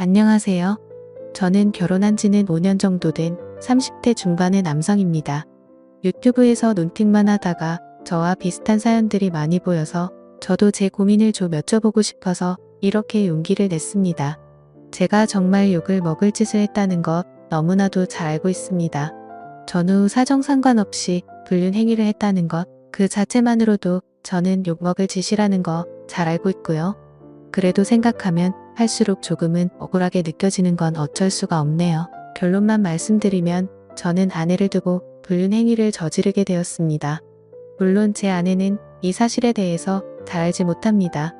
안녕하세요. 저는 결혼한 지는 5년 정도 된 30대 중반의 남성입니다. 유튜브에서 논픽만 하다가 저와 비슷한 사연들이 많이 보여서 저도 제 고민을 좀 여쭤보고 싶어서 이렇게 용기를 냈습니다. 제가 정말 욕을 먹을 짓을 했다는 것 너무나도 잘 알고 있습니다. 전후 사정 상관없이 불륜 행위를 했다는 것 그 자체만으로도 저는 욕먹을 짓이라는 거 잘 알고 있고요. 그래도 생각하면 할수록 조금은 억울하게 느껴지는 건 어쩔 수가 없네요. 결론만 말씀드리면 저는 아내를 두고 불륜 행위를 저지르게 되었습니다. 물론 제 아내는 이 사실에 대해서 잘 알지 못합니다.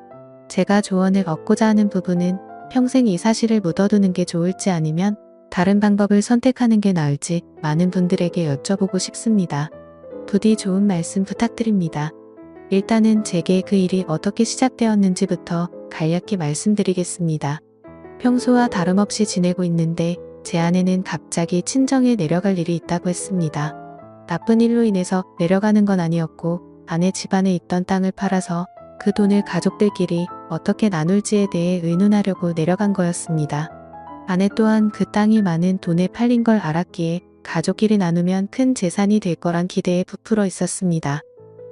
제가 조언을 얻고자 하는 부분은 평생 이 사실을 묻어두는 게 좋을지 아니면 다른 방법을 선택하는 게 나을지 많은 분들에게 여쭤보고 싶습니다. 부디 좋은 말씀 부탁드립니다. 일단은 제게 그 일이 어떻게 시작되었는지부터 간략히 말씀드리겠습니다. 평소와 다름없이 지내고 있는데 제 아내는 갑자기 친정에 내려갈 일이 있다고 했습니다. 나쁜 일로 인해서 내려가는 건 아니었고 아내 집안에 있던 땅을 팔아서 그 돈을 가족들끼리 어떻게 나눌지에 대해 의논하려고 내려간 거였습니다. 아내 또한 그 땅이 많은 돈에 팔린 걸 알았기에 가족끼리 나누면 큰 재산이 될 거란 기대에 부풀어 있었습니다.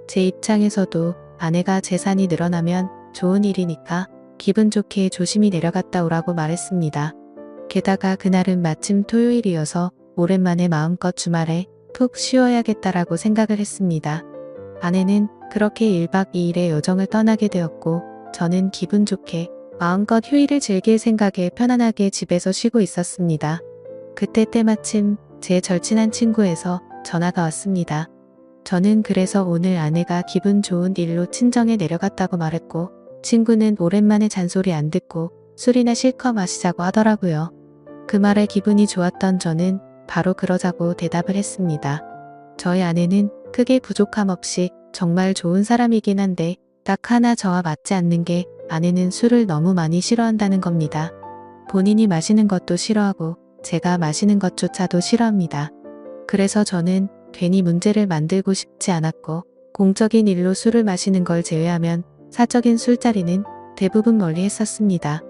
제 입장에서도 아내가 재산이 늘어나면 좋은 일이니까 기분 좋게 조심히 내려갔다 오라고 말했습니다. 게다가 그날은 마침 토요일이어서 오랜만에 마음껏 주말에 푹 쉬어야겠다라고 생각을 했습니다. 아내는 그렇게 1박 2일의 여정을 떠나게 되었고 저는 기분 좋게 마음껏 휴일을 즐길 생각에 편안하게 집에서 쉬고 있었습니다. 그때 때마침 제 절친한 친구에서 전화가 왔습니다. 저는 그래서 오늘 아내가 기분 좋은 일로 친정에 내려갔다고 말했고 친구는 오랜만에 잔소리 안 듣고 술이나 실컷 마시자고 하더라고요. 그 말에 기분이 좋았던 저는 바로 그러자고 대답을 했습니다. 저희 아내는 크게 부족함 없이 정말 좋은 사람이긴 한데 딱 하나 저와 맞지 않는 게 아내는 술을 너무 많이 싫어한다는 겁니다. 본인이 마시는 것도 싫어하고 제가 마시는 것조차도 싫어합니다. 그래서 저는 괜히 문제를 만들고 싶지 않았고 공적인 일로 술을 마시는 걸 제외하면 사적인 술자리는 대부분 멀리 했었습니다.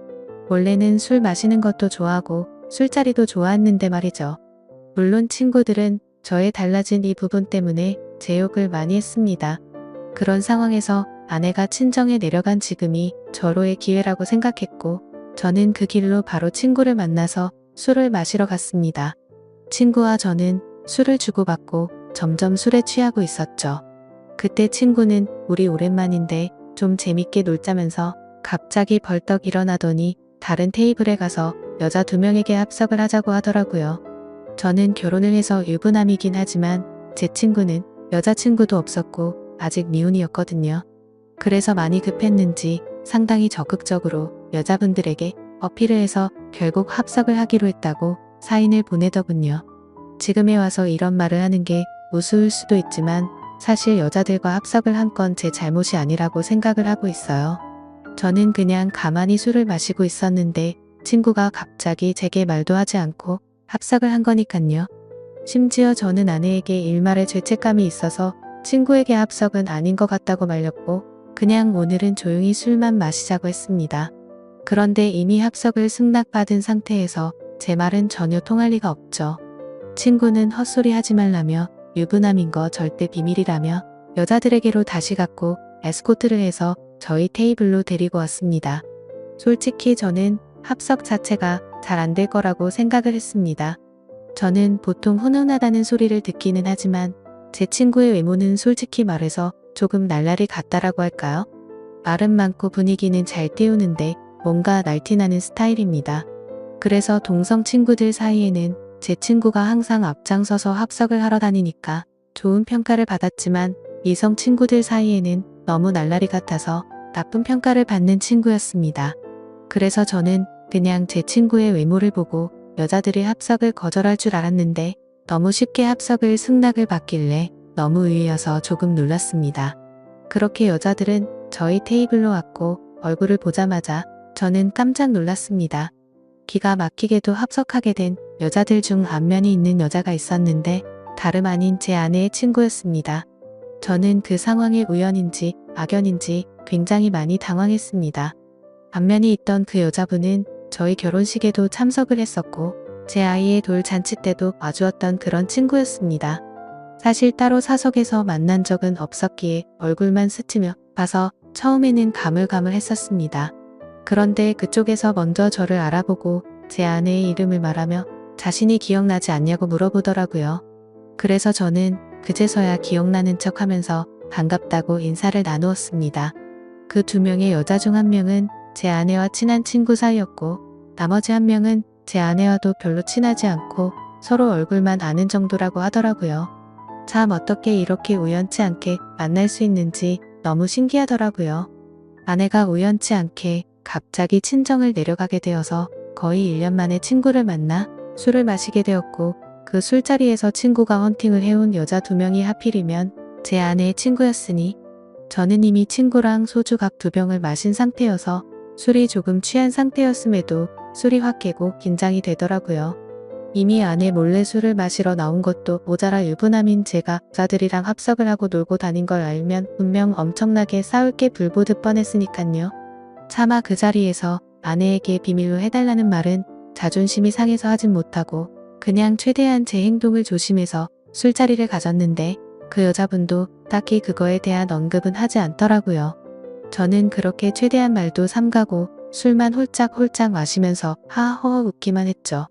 원래는 술 마시는 것도 좋아하고 술자리도 좋아했는데 말이죠. 물론 친구들은 저의 달라진 이 부분 때문에 제 욕을 많이 했습니다. 그런 상황에서 아내가 친정에 내려간 지금이 절호의 기회라고 생각했고 저는 그 길로 바로 친구를 만나서 술을 마시러 갔습니다. 친구와 저는 술을 주고받고 점점 술에 취하고 있었죠. 그때 친구는 우리 오랜만인데 좀 재밌게 놀자면서 갑자기 벌떡 일어나더니 다른 테이블에 가서 여자 2명에게 합석을 하자고 하더라고요. 저는 결혼을 해서 유부남이긴 하지만 제 친구는 여자친구도 없었고 아직 미혼이었거든요. 그래서 많이 급했는지 상당히 적극적으로 여자분들에게 어필을 해서 결국 합석을 하기로 했다고 사인을 보내더군요. 지금에 와서 이런 말을 하는 게 우스울 수도 있지만 사실 여자들과 합석을 한 건 제 잘못이 아니라고 생각을 하고 있어요. 저는 그냥 가만히 술을 마시고 있었는데 친구가 갑자기 제게 말도 하지 않고 합석을 한 거니깐요. 심지어 저는 아내에게 일말의 죄책감이 있어서 친구에게 합석은 아닌 것 같다고 말렸고 그냥 오늘은 조용히 술만 마시자고 했습니다. 그런데 이미 합석을 승낙받은 상태에서 제 말은 전혀 통할 리가 없죠. 친구는 헛소리 하지 말라며 유부남인 거 절대 비밀이라며 여자들에게로 다시 갔고 에스코트를 해서 저희 테이블로 데리고 왔습니다. 솔직히 저는 합석 자체가 잘 안 될 거라고 생각을 했습니다. 저는 보통 훈훈하다는 소리를 듣기는 하지만 제 친구의 외모는 솔직히 말해서 조금 날라리 같다라고 할까요? 말은 많고 분위기는 잘 띄우는데 뭔가 날티나는 스타일입니다. 그래서 동성 친구들 사이에는 제 친구가 항상 앞장서서 합석을 하러 다니니까 좋은 평가를 받았지만 이성 친구들 사이에는 너무 날라리 같아서 나쁜 평가를 받는 친구였습니다. 그래서 저는 그냥 제 친구의 외모를 보고 여자들이 합석을 거절할 줄 알았는데 너무 쉽게 합석을 승낙을 받길래 너무 의외여서 조금 놀랐습니다. 그렇게 여자들은 저희 테이블로 왔고 얼굴을 보자마자 저는 깜짝 놀랐습니다. 기가 막히게도 합석하게 된 여자들 중 안면이 있는 여자가 있었는데 다름 아닌 제 아내의 친구였습니다. 저는 그 상황이 우연인지 악연인지 굉장히 많이 당황했습니다. 안면이 있던 그 여자분은 저희 결혼식에도 참석을 했었고 제 아이의 돌잔치 때도 와주었던 그런 친구였습니다. 사실 따로 사석에서 만난 적은 없었기에 얼굴만 스치며 봐서 처음에는 가물가물했었습니다. 그런데 그쪽에서 먼저 저를 알아보고 제 아내의 이름을 말하며 자신이 기억나지 않냐고 물어보더라고요. 그래서 저는 그제서야 기억나는 척하면서 반갑다고 인사를 나누었습니다. 그 두 명의 여자 중 한 명은 제 아내와 친한 친구 사이였고 나머지 한 명은 제 아내와도 별로 친하지 않고 서로 얼굴만 아는 정도라고 하더라고요. 참 어떻게 이렇게 우연치 않게 만날 수 있는지 너무 신기하더라고요. 아내가 우연치 않게 갑자기 친정을 내려가게 되어서 거의 1년 만에 친구를 만나 술을 마시게 되었고 그 술자리에서 친구가 헌팅을 해온 여자 두 명이 하필이면 제 아내의 친구였으니 저는 이미 친구랑 소주 각 2병을 마신 상태여서 술이 조금 취한 상태였음에도 술이 확 깨고 긴장이 되더라고요. 이미 아내 몰래 술을 마시러 나온 것도 모자라 유부남인 제가 여자들이랑 합석을 하고 놀고 다닌 걸 알면 분명 엄청나게 싸울 게 불보듯 뻔했으니깐요. 차마 그 자리에서 아내에게 비밀로 해달라는 말은 자존심이 상해서 하진 못하고 그냥 최대한 제 행동을 조심해서 술자리를 가졌는데 그 여자분도 딱히 그거에 대한 언급은 하지 않더라고요. 저는 그렇게 최대한 말도 삼가고 술만 홀짝홀짝 마시면서 하하허 웃기만 했죠.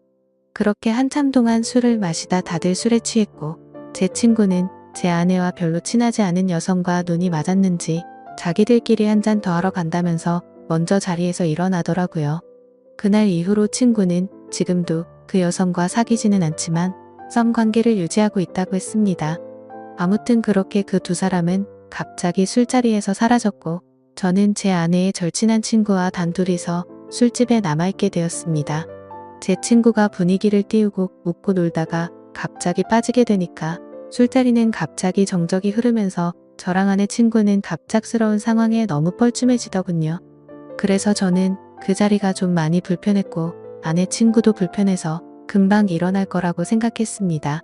그렇게 한참 동안 술을 마시다 다들 술에 취했고 제 친구는 제 아내와 별로 친하지 않은 여성과 눈이 맞았는지 자기들끼리 한 잔 더 하러 간다면서 먼저 자리에서 일어나더라고요. 그날 이후로 친구는 지금도 그 여성과 사귀지는 않지만 썸 관계를 유지하고 있다고 했습니다. 아무튼 그렇게 그 두 사람은 갑자기 술자리에서 사라졌고 저는 제 아내의 절친한 친구와 단둘이서 술집에 남아있게 되었습니다. 제 친구가 분위기를 띄우고 웃고 놀다가 갑자기 빠지게 되니까 술자리는 갑자기 정적이 흐르면서 저랑 아내 친구는 갑작스러운 상황에 너무 뻘쭘해지더군요. 그래서 저는 그 자리가 좀 많이 불편했고 아내 친구도 불편해서 금방 일어날 거라고 생각했습니다.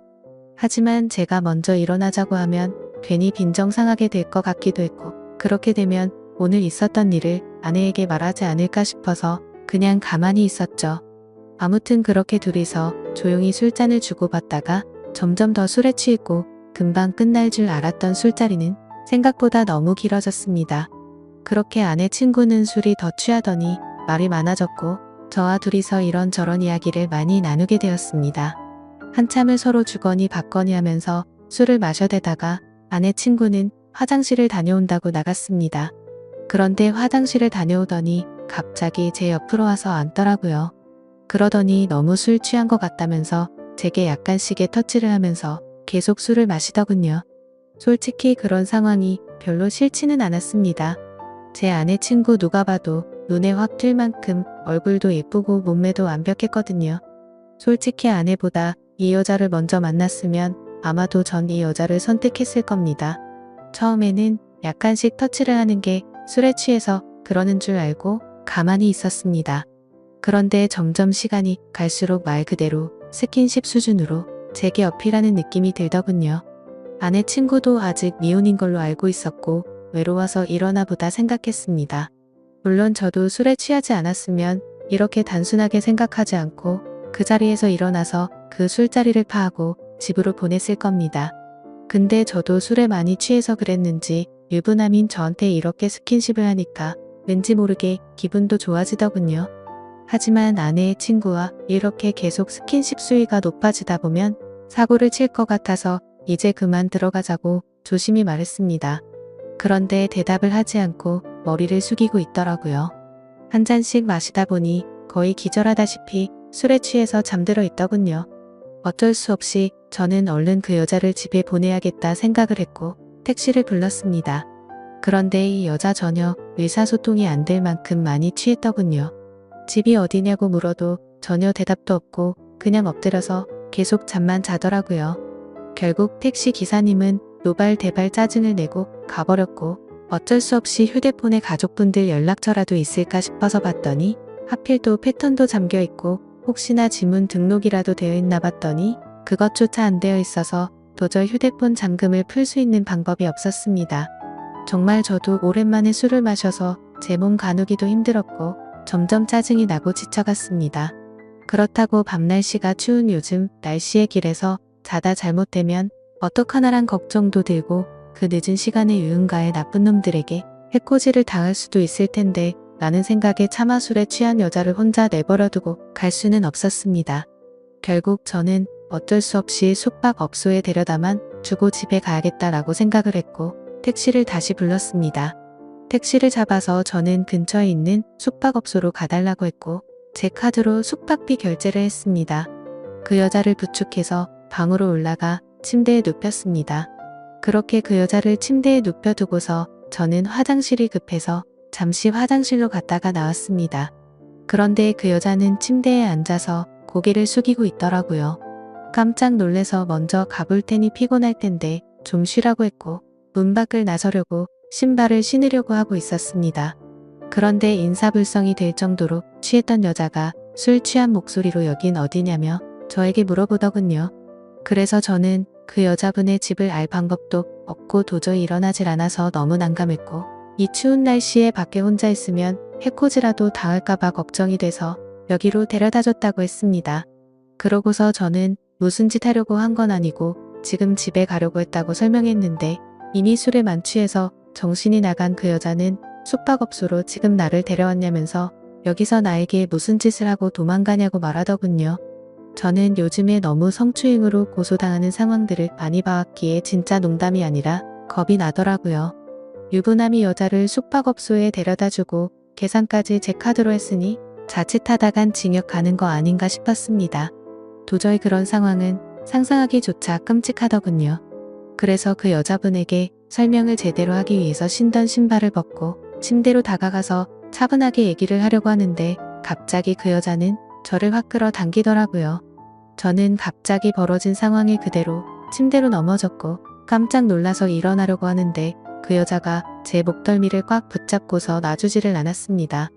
하지만 제가 먼저 일어나자고 하면 괜히 빈정상하게 될 것 같기도 했고 그렇게 되면 오늘 있었던 일을 아내에게 말하지 않을까 싶어서 그냥 가만히 있었죠. 아무튼 그렇게 둘이서 조용히 술잔을 주고받다가 점점 더 술에 취했고 금방 끝날 줄 알았던 술자리는 생각보다 너무 길어졌습니다. 그렇게 아내 친구는 술이 더 취하더니 말이 많아졌고 저와 둘이서 이런저런 이야기를 많이 나누게 되었습니다. 한참을 서로 주거니 받거니 하면서 술을 마셔대다가 아내 친구는 화장실을 다녀온다고 나갔습니다. 그런데 화장실을 다녀오더니 갑자기 제 옆으로 와서 앉더라고요. 그러더니 너무 술 취한 것 같다면서 제게 약간씩의 터치를 하면서 계속 술을 마시더군요. 솔직히 그런 상황이 별로 싫지는 않았습니다. 제 아내 친구 누가 봐도 눈에 확 띌 만큼 얼굴도 예쁘고 몸매도 완벽했거든요. 솔직히 아내보다 이 여자를 먼저 만났으면 아마도 전 이 여자를 선택했을 겁니다. 처음에는 약간씩 터치를 하는 게 술에 취해서 그러는 줄 알고 가만히 있었습니다. 그런데 점점 시간이 갈수록 말 그대로 스킨십 수준으로 제게 어필하는 느낌이 들더군요. 아내 친구도 아직 미혼인 걸로 알고 있었고 외로워서 일어나 보다 생각했습니다. 물론 저도 술에 취하지 않았으면 이렇게 단순하게 생각하지 않고 그 자리에서 일어나서 그 술자리를 파하고 집으로 보냈을 겁니다. 근데 저도 술에 많이 취해서 그랬는지 유부남인 저한테 이렇게 스킨십을 하니까 왠지 모르게 기분도 좋아지더군요. 하지만 아내의 친구와 이렇게 계속 스킨십 수위가 높아지다 보면 사고를 칠 것 같아서 이제 그만 들어가자고 조심히 말했습니다. 그런데 대답을 하지 않고 머리를 숙이고 있더라고요. 한 잔씩 마시다 보니 거의 기절하다시피 술에 취해서 잠들어 있더군요. 어쩔 수 없이 저는 얼른 그 여자를 집에 보내야겠다 생각을 했고 택시를 불렀습니다. 그런데 이 여자 전혀 의사소통이 안 될 만큼 많이 취했더군요. 집이 어디냐고 물어도 전혀 대답도 없고 그냥 엎드려서 계속 잠만 자더라고요. 결국 택시 기사님은 노발대발 짜증을 내고 가버렸고 어쩔 수 없이 휴대폰에 가족분들 연락처라도 있을까 싶어서 봤더니 하필 또 패턴도 잠겨있고 혹시나 지문 등록이라도 되어 있나 봤더니 그것조차 안 되어 있어서 도저히 휴대폰 잠금을 풀 수 있는 방법이 없었습니다. 정말 저도 오랜만에 술을 마셔서 제 몸 가누기도 힘들었고 점점 짜증이 나고 지쳐갔습니다. 그렇다고 밤 날씨가 추운 요즘 날씨의 길에서 자다 잘못되면 어떡하나란 걱정도 들고 그 늦은 시간에 유흥가에 나쁜 놈들에게 해코지를 당할 수도 있을 텐데 라는 생각에 차마 술에 취한 여자를 혼자 내버려두고 갈 수는 없었습니다. 결국 저는 어쩔 수 없이 숙박업소에 데려다만 주고 집에 가야겠다라고 생각을 했고 택시를 다시 불렀습니다. 택시를 잡아서 저는 근처에 있는 숙박업소로 가달라고 했고 제 카드로 숙박비 결제를 했습니다. 그 여자를 부축해서 방으로 올라가 침대에 눕혔습니다. 그렇게 그 여자를 침대에 눕혀두고서 저는 화장실이 급해서 잠시 화장실로 갔다가 나왔습니다. 그런데 그 여자는 침대에 앉아서 고개를 숙이고 있더라고요. 깜짝 놀래서 먼저 가볼 테니 피곤할 텐데 좀 쉬라고 했고 문 밖을 나서려고 신발을 신으려고 하고 있었습니다. 그런데 인사불성이 될 정도로 취했던 여자가 술 취한 목소리로 여긴 어디냐며 저에게 물어보더군요. 그래서 저는 그 여자분의 집을 알 방법도 없고 도저히 일어나질 않아서 너무 난감했고 이 추운 날씨에 밖에 혼자 있으면 해코지라도 당할까봐 걱정이 돼서 여기로 데려다줬다고 했습니다. 그러고서 저는 무슨 짓 하려고 한 건 아니고 지금 집에 가려고 했다고 설명했는데 이미 술에 만취해서 정신이 나간 그 여자는 숙박업소로 지금 나를 데려왔냐면서 여기서 나에게 무슨 짓을 하고 도망가냐고 말하더군요. 저는 요즘에 너무 성추행으로 고소당하는 상황들을 많이 봐왔기에 진짜 농담이 아니라 겁이 나더라고요. 유부남이 여자를 숙박업소에 데려다주고 계산까지 제 카드로 했으니 자칫하다간 징역 가는 거 아닌가 싶었습니다. 도저히 그런 상황은 상상하기조차 끔찍하더군요. 그래서 그 여자분에게 설명을 제대로 하기 위해서 신던 신발을 벗고 침대로 다가가서 차분하게 얘기를 하려고 하는데 갑자기 그 여자는 저를 확 끌어당기더라고요. 저는 갑자기 벌어진 상황에 그대로 침대로 넘어졌고 깜짝 놀라서 일어나려고 하는데 그 여자가 제 목덜미를 꽉 붙잡고서 놔주지를 않았습니다.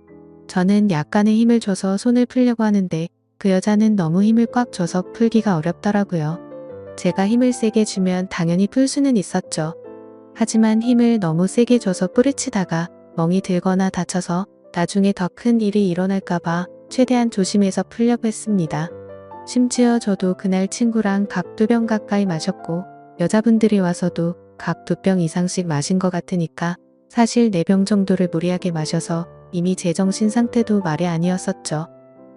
저는 약간의 힘을 줘서 손을 풀려고 하는데 그 여자는 너무 힘을 꽉 줘서 풀기가 어렵더라고요. 제가 힘을 세게 주면 당연히 풀 수는 있었죠. 하지만 힘을 너무 세게 줘서 뿌리치다가 멍이 들거나 다쳐서 나중에 더 큰 일이 일어날까봐 최대한 조심해서 풀려고 했습니다. 심지어 저도 그날 친구랑 각 2병 가까이 마셨고 여자분들이 와서도 각 2병 이상씩 마신 것 같으니까 사실 4병 정도를 무리하게 마셔서 이미 제 정신 상태도 말이 아니었었죠.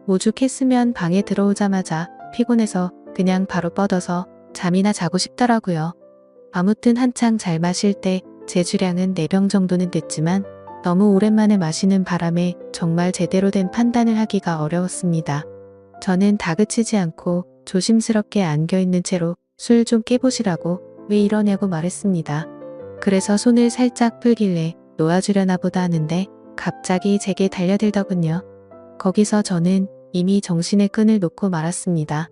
오죽했으면 방에 들어오자마자 피곤해서 그냥 바로 뻗어서 잠이나 자고 싶더라고요. 아무튼 한창 잘 마실 때 제 주량은 4병 정도는 됐지만 너무 오랜만에 마시는 바람에 정말 제대로 된 판단을 하기가 어려웠습니다. 저는 다그치지 않고 조심스럽게 안겨있는 채로 술 좀 깨보시라고 왜 이러냐고 말했습니다. 그래서 손을 살짝 풀길래 놓아주려나 보다 하는데 갑자기 제게 달려들더군요. 거기서 저는 이미 정신의 끈을 놓고 말았습니다.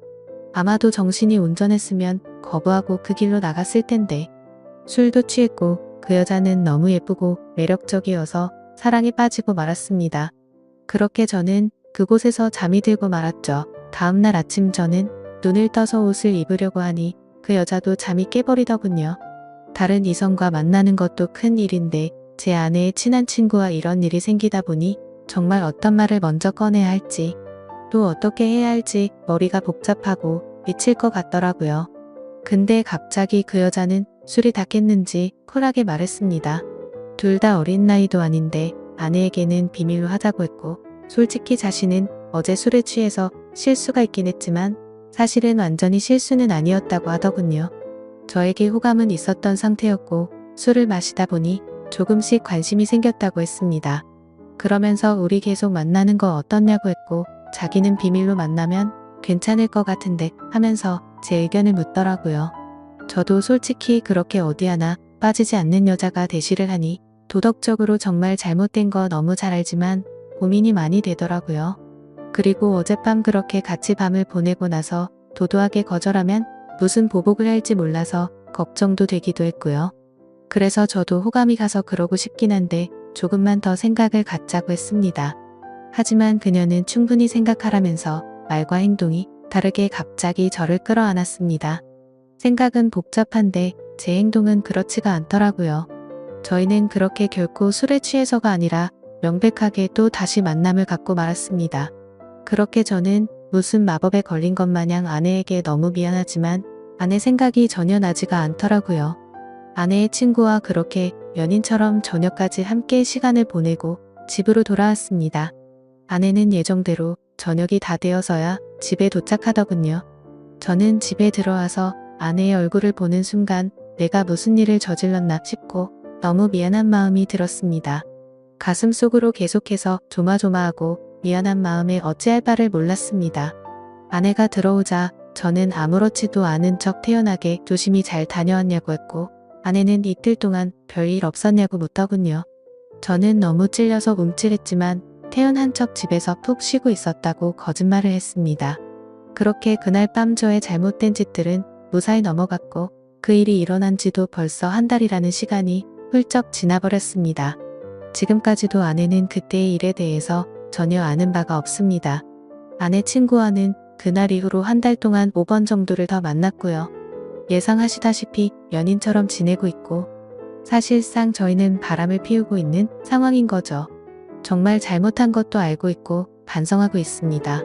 아마도 정신이 온전했으면 거부하고 그 길로 나갔을 텐데 술도 취했고 그 여자는 너무 예쁘고 매력적이어서 사랑에 빠지고 말았습니다. 그렇게 저는 그곳에서 잠이 들고 말았죠. 다음날 아침 저는 눈을 떠서 옷을 입으려고 하니 그 여자도 잠이 깨버리더군요. 다른 이성과 만나는 것도 큰 일인데 제 아내의 친한 친구와 이런 일이 생기다 보니 정말 어떤 말을 먼저 꺼내야 할지 또 어떻게 해야 할지 머리가 복잡하고 미칠 것 같더라고요. 근데 갑자기 그 여자는 술이 다 깼는지 쿨하게 말했습니다. 둘 다 어린 나이도 아닌데 아내에게는 비밀로 하자고 했고 솔직히 자신은 어제 술에 취해서 실수가 있긴 했지만 사실은 완전히 실수는 아니었다고 하더군요. 저에게 호감은 있었던 상태였고 술을 마시다 보니 조금씩 관심이 생겼다고 했습니다. 그러면서 우리 계속 만나는 거 어떻냐고 했고 자기는 비밀로 만나면 괜찮을 것 같은데 하면서 제 의견을 묻더라고요. 저도 솔직히 그렇게 어디 하나 빠지지 않는 여자가 대시를 하니 도덕적으로 정말 잘못된 거 너무 잘 알지만 고민이 많이 되더라고요. 그리고 어젯밤 그렇게 같이 밤을 보내고 나서 도도하게 거절하면 무슨 보복을 할지 몰라서 걱정도 되기도 했고요. 그래서 저도 호감이 가서 그러고 싶긴 한데 조금만 더 생각을 갖자고 했습니다. 하지만 그녀는 충분히 생각하라면서 말과 행동이 다르게 갑자기 저를 끌어안았습니다. 생각은 복잡한데 제 행동은 그렇지가 않더라고요. 저희는 그렇게 결코 술에 취해서가 아니라 명백하게 또 다시 만남을 갖고 말았습니다. 그렇게 저는 무슨 마법에 걸린 것 마냥 아내에게 너무 미안하지만 아내 생각이 전혀 나지가 않더라고요. 아내의 친구와 그렇게 연인처럼 저녁까지 함께 시간을 보내고 집으로 돌아왔습니다. 아내는 예정대로 저녁이 다 되어서야 집에 도착하더군요. 저는 집에 들어와서 아내의 얼굴을 보는 순간 내가 무슨 일을 저질렀나 싶고 너무 미안한 마음이 들었습니다. 가슴속으로 계속해서 조마조마하고 미안한 마음에 어찌할 바를 몰랐습니다. 아내가 들어오자 저는 아무렇지도 않은 척 태연하게 조심히 잘 다녀왔냐고 했고 아내는 이틀 동안 별일 없었냐고 묻더군요. 저는 너무 찔려서 움찔했지만 태연한 척 집에서 푹 쉬고 있었다고 거짓말을 했습니다. 그렇게 그날 밤 저의 잘못된 짓들은 무사히 넘어갔고 그 일이 일어난 지도 벌써 한 달이라는 시간이 훌쩍 지나버렸습니다. 지금까지도 아내는 그때의 일에 대해서 전혀 아는 바가 없습니다. 아내 친구와는 그날 이후로 한 달 동안 5번 정도를 더 만났고요. 예상하시다시피 연인처럼 지내고 있고 사실상 저희는 바람을 피우고 있는 상황인 거죠. 정말 잘못한 것도 알고 있고 반성하고 있습니다.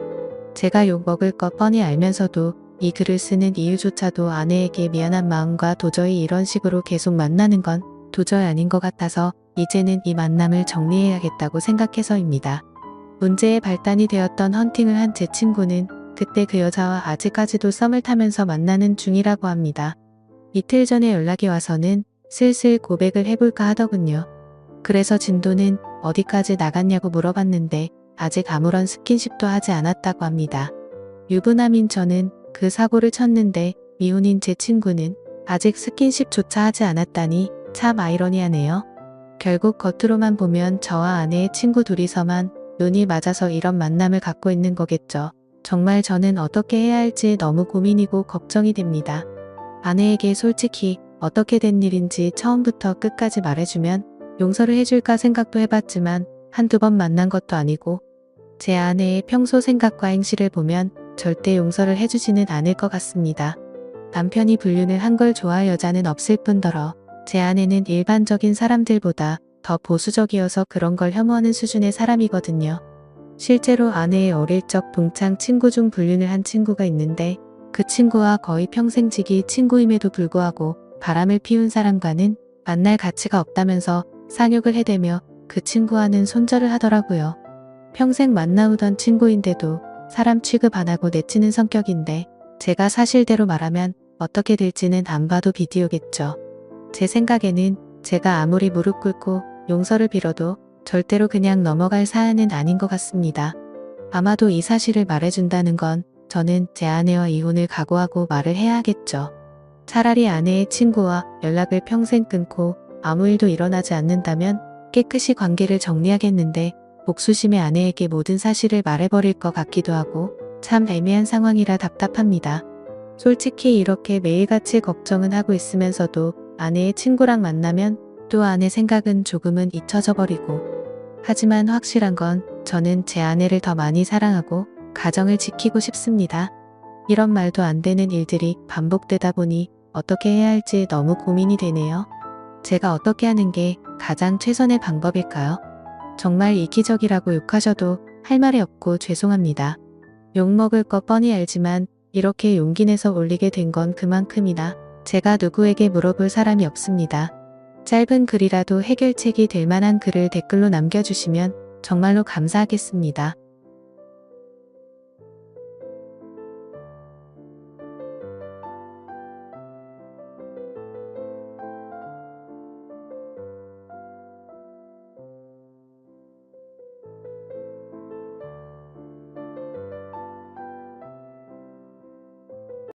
제가 욕 먹을 것 뻔히 알면서도 이 글을 쓰는 이유조차도 아내에게 미안한 마음과 도저히 이런 식으로 계속 만나는 건 도저히 아닌 것 같아서 이제는 이 만남을 정리해야겠다고 생각해서입니다. 문제의 발단이 되었던 헌팅을 한 제 친구는 그때 그 여자와 아직까지도 썸을 타면서 만나는 중이라고 합니다. 이틀 전에 연락이 와서는 슬슬 고백을 해볼까 하더군요. 그래서 진도는 어디까지 나갔냐고 물어봤는데 아직 아무런 스킨십도 하지 않았다고 합니다. 유부남인 저는 그 사고를 쳤는데 미혼인 제 친구는 아직 스킨십조차 하지 않았다니 참 아이러니하네요. 결국 겉으로만 보면 저와 아내의 친구 둘이서만 눈이 맞아서 이런 만남을 갖고 있는 거겠죠. 정말 저는 어떻게 해야 할지 너무 고민이고 걱정이 됩니다. 아내에게 솔직히 어떻게 된 일인지 처음부터 끝까지 말해주면 용서를 해줄까 생각도 해봤지만 한두 번 만난 것도 아니고 제 아내의 평소 생각과 행실을 보면 절대 용서를 해주지는 않을 것 같습니다. 남편이 불륜을 한 걸 좋아할 여자는 없을 뿐더러 제 아내는 일반적인 사람들보다 더 보수적이어서 그런 걸 혐오하는 수준의 사람이거든요. 실제로 아내의 어릴 적 동창 친구 중 불륜을 한 친구가 있는데 그 친구와 거의 평생지기 친구임에도 불구하고 바람을 피운 사람과는 만날 가치가 없다면서 상욕을 해대며 그 친구와는 손절을 하더라고요. 평생 만나오던 친구인데도 사람 취급 안 하고 내치는 성격인데 제가 사실대로 말하면 어떻게 될지는 안 봐도 비디오겠죠. 제 생각에는 제가 아무리 무릎 꿇고 용서를 빌어도 절대로 그냥 넘어갈 사안은 아닌 것 같습니다. 아마도 이 사실을 말해준다는 건 저는 제 아내와 이혼을 각오하고 말을 해야 하겠죠. 차라리 아내의 친구와 연락을 평생 끊고 아무 일도 일어나지 않는다면 깨끗이 관계를 정리하겠는데 복수심에 아내에게 모든 사실을 말해버릴 것 같기도 하고 참 애매한 상황이라 답답합니다. 솔직히 이렇게 매일같이 걱정은 하고 있으면서도 아내의 친구랑 만나면 또 아내 생각은 조금은 잊혀져 버리고 하지만 확실한 건 저는 제 아내를 더 많이 사랑하고 가정을 지키고 싶습니다. 이런 말도 안 되는 일들이 반복되다 보니 어떻게 해야 할지 너무 고민이 되네요. 제가 어떻게 하는 게 가장 최선의 방법일까요? 정말 이기적이라고 욕하셔도 할 말이 없고 죄송합니다. 욕먹을 거 뻔히 알지만 이렇게 용기 내서 올리게 된 건 그만큼이나 제가 누구에게 물어볼 사람이 없습니다. 짧은 글이라도 해결책이 될 만한 글을 댓글로 남겨주시면 정말로 감사하겠습니다.